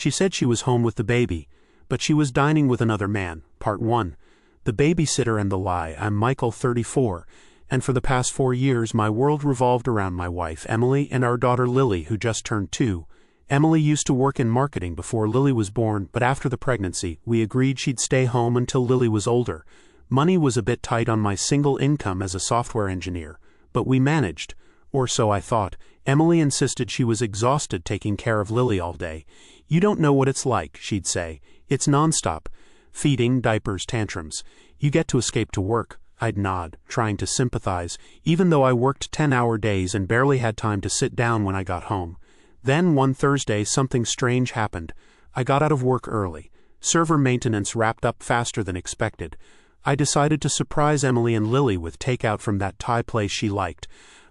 She said she was home with the baby, but she was dining with another man. Part 1. The Babysitter and the Lie. I'm Michael, 34, and for the past 4 years my world revolved around my wife, Emily, and our daughter Lily, who just turned 2. Emily used to work in marketing before Lily was born, but after the pregnancy, we agreed she'd stay home until Lily was older. Money was a bit tight on my single income as a software engineer, but we managed, or so I thought. Emily insisted she was exhausted taking care of Lily all day. "You don't know what it's like," she'd say. "It's nonstop. Feeding, diapers, tantrums. You get to escape to work." I'd nod, trying to sympathize, even though I worked 10-hour days and barely had time to sit down when I got home. Then one Thursday something strange happened. I got out of work early. Server maintenance wrapped up faster than expected. I decided to surprise Emily and Lily with takeout from that Thai place she liked.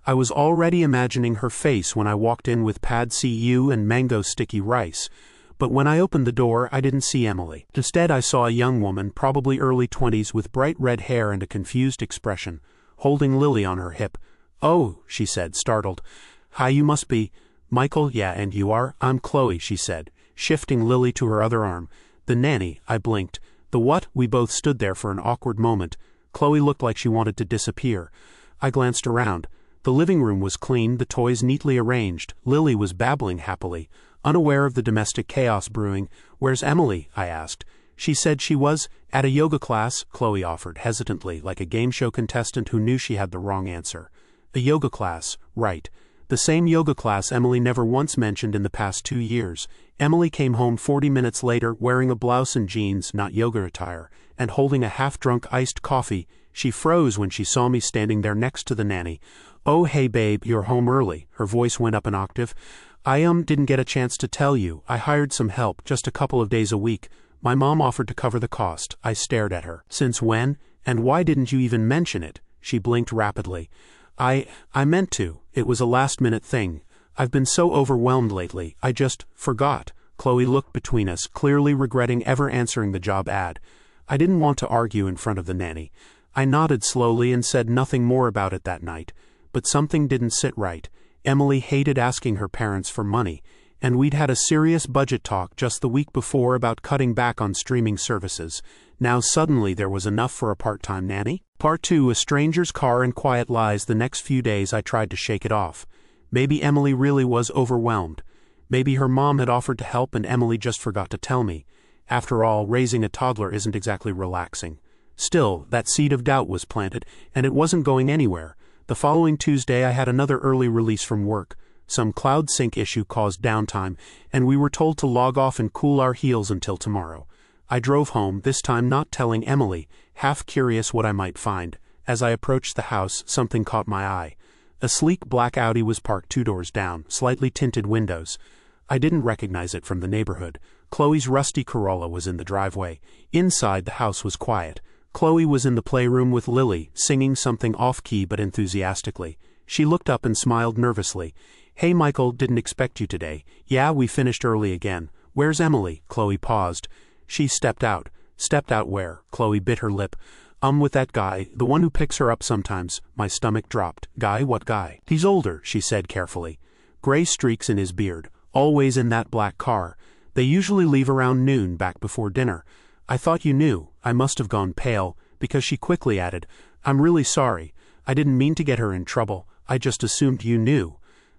I was already imagining her face when I walked in with pad see ew and mango sticky rice. But when I opened the door, I didn't see Emily. Instead, I saw a young woman, probably early 20s, with bright red hair and a confused expression, holding Lily on her hip. "Oh," she said, startled. "Hi, you must be Michael." "Yeah, and you are?" "I'm Chloe," she said, shifting Lily to her other arm. "The nanny." I blinked. "The what?" We both stood there for an awkward moment. Chloe looked like she wanted to disappear. I glanced around. The living room was clean, the toys neatly arranged. Lily was babbling happily, unaware of the domestic chaos brewing. "Where's Emily?" I asked. "She said she was at a yoga class," Chloe offered hesitantly, like a game show contestant who knew she had the wrong answer. "A yoga class, right. The same yoga class Emily never once mentioned in the past 2 years. Emily came home 40 minutes later wearing a blouse and jeans, not yoga attire, and holding a half-drunk iced coffee. She froze when she saw me standing there next to the nanny. "Oh, hey babe, you're home early." Her voice went up an octave. "I didn't get a chance to tell you. I hired some help, just a couple of days a week. My mom offered to cover the cost." I stared at her. "Since when? And why didn't you even mention it?" She blinked rapidly. I meant to. It was a last-minute thing. I've been so overwhelmed lately, I just forgot." Chloe looked between us, clearly regretting ever answering the job ad. I didn't want to argue in front of the nanny. I nodded slowly and said nothing more about it that night. But something didn't sit right. Emily hated asking her parents for money, and we'd had a serious budget talk just the week before about cutting back on streaming services. Now suddenly there was enough for a part-time nanny? Part 2, A Stranger's Car and Quiet Lies. The next few days I tried to shake it off. Maybe Emily really was overwhelmed. Maybe her mom had offered to help and Emily just forgot to tell me. After all, raising a toddler isn't exactly relaxing. Still, that seed of doubt was planted, and it wasn't going anywhere. The following Tuesday I had another early release from work. Some cloud sync issue caused downtime, and we were told to log off and cool our heels until tomorrow. I drove home, this time not telling Emily, half curious what I might find. As I approached the house, something caught my eye. A sleek black Audi was parked 2 doors down, slightly tinted windows. I didn't recognize it from the neighborhood. Chloe's rusty Corolla was in the driveway. Inside, the house was quiet. Chloe was in the playroom with Lily, singing something off-key but enthusiastically. She looked up and smiled nervously. "Hey Michael, didn't expect you today." "Yeah, we finished early again." "Where's Emily?" Chloe paused. "She stepped out." "Stepped out where?" Chloe bit her lip. With that guy, the one who picks her up sometimes." My stomach dropped. "Guy? What guy?" "He's older," she said carefully. "Gray streaks in his beard. Always in that black car. They usually leave around noon, back before dinner." "I thought you knew." I must have gone pale, because she quickly added, "I'm really sorry. I didn't mean to get her in trouble. I just assumed you knew."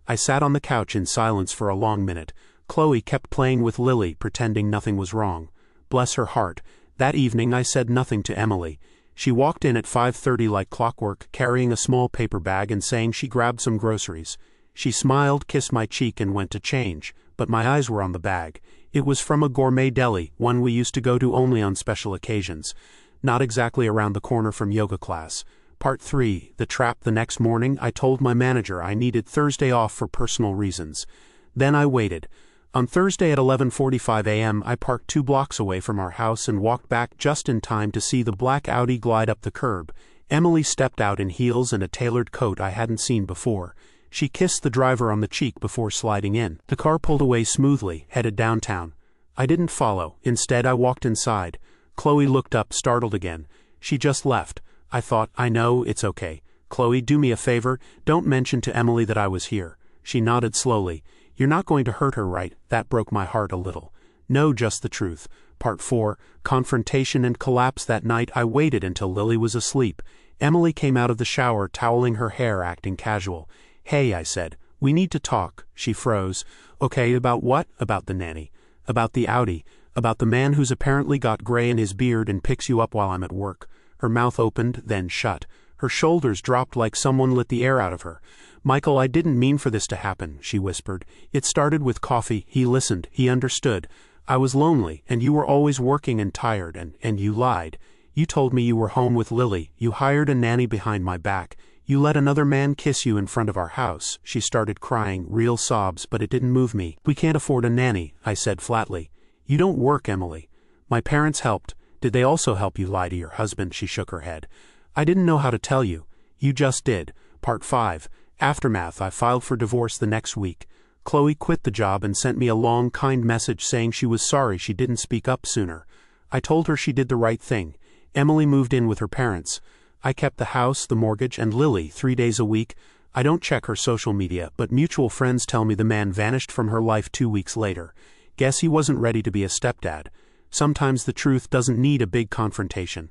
I sat on the couch in silence for a long minute. Chloe kept playing with Lily, pretending nothing was wrong. Bless her heart. That evening I said nothing to Emily. She walked in at 5:30 like clockwork, carrying a small paper bag and saying she grabbed some groceries. She smiled, kissed my cheek and went to change, but my eyes were on the bag. It was from a gourmet deli, one we used to go to only on special occasions. Not exactly around the corner from yoga class. Part 3, The Trap. The next morning I told my manager I needed Thursday off for personal reasons. Then I waited. On Thursday at 11:45 a.m. I parked 2 blocks away from our house and walked back just in time to see the black Audi glide up the curb. Emily stepped out in heels and a tailored coat I hadn't seen before. She kissed the driver on the cheek before sliding in. The car pulled away smoothly, headed downtown. I didn't follow. Instead, I walked inside. Chloe looked up, startled again. She just left. I thought, I know, it's okay. Chloe, do me a favor, don't mention to Emily that I was here. She nodded slowly. You're not going to hurt her, right? That broke my heart a little. No, just the truth. Part 4, Confrontation and Collapse. That night I waited until Lily was asleep. Emily came out of the shower, toweling her hair, acting casual. "Hey," I said. "We need to talk." She froze. "Okay, about what?" "About the nanny. About the Audi. About the man who's apparently got gray in his beard and picks you up while I'm at work." Her mouth opened, then shut. Her shoulders dropped like someone lit the air out of her. "Michael, I didn't mean for this to happen," she whispered. "It started with coffee." He listened. He understood. "I was lonely, and you were always working and tired, and you lied. You told me you were home with Lily. You hired a nanny behind my back. You let another man kiss you in front of our house." She started crying, real sobs, but it didn't move me. "We can't afford a nanny," I said flatly. "You don't work, Emily." "My parents helped." "Did they also help you lie to your husband?" She shook her head. "I didn't know how to tell you." "You just did." Part 5, Aftermath. I filed for divorce the next week. Chloe quit the job and sent me a long, kind message saying she was sorry she didn't speak up sooner. I told her she did the right thing. Emily moved in with her parents. I kept the house, the mortgage, and Lily 3 days a week. I don't check her social media, but mutual friends tell me the man vanished from her life 2 weeks later. Guess he wasn't ready to be a stepdad. Sometimes the truth doesn't need a big confrontation.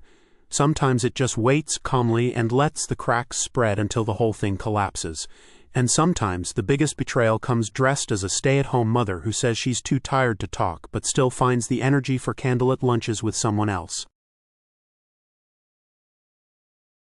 Sometimes it just waits calmly and lets the cracks spread until the whole thing collapses. And sometimes the biggest betrayal comes dressed as a stay-at-home mother who says she's too tired to talk but still finds the energy for candlelit lunches with someone else.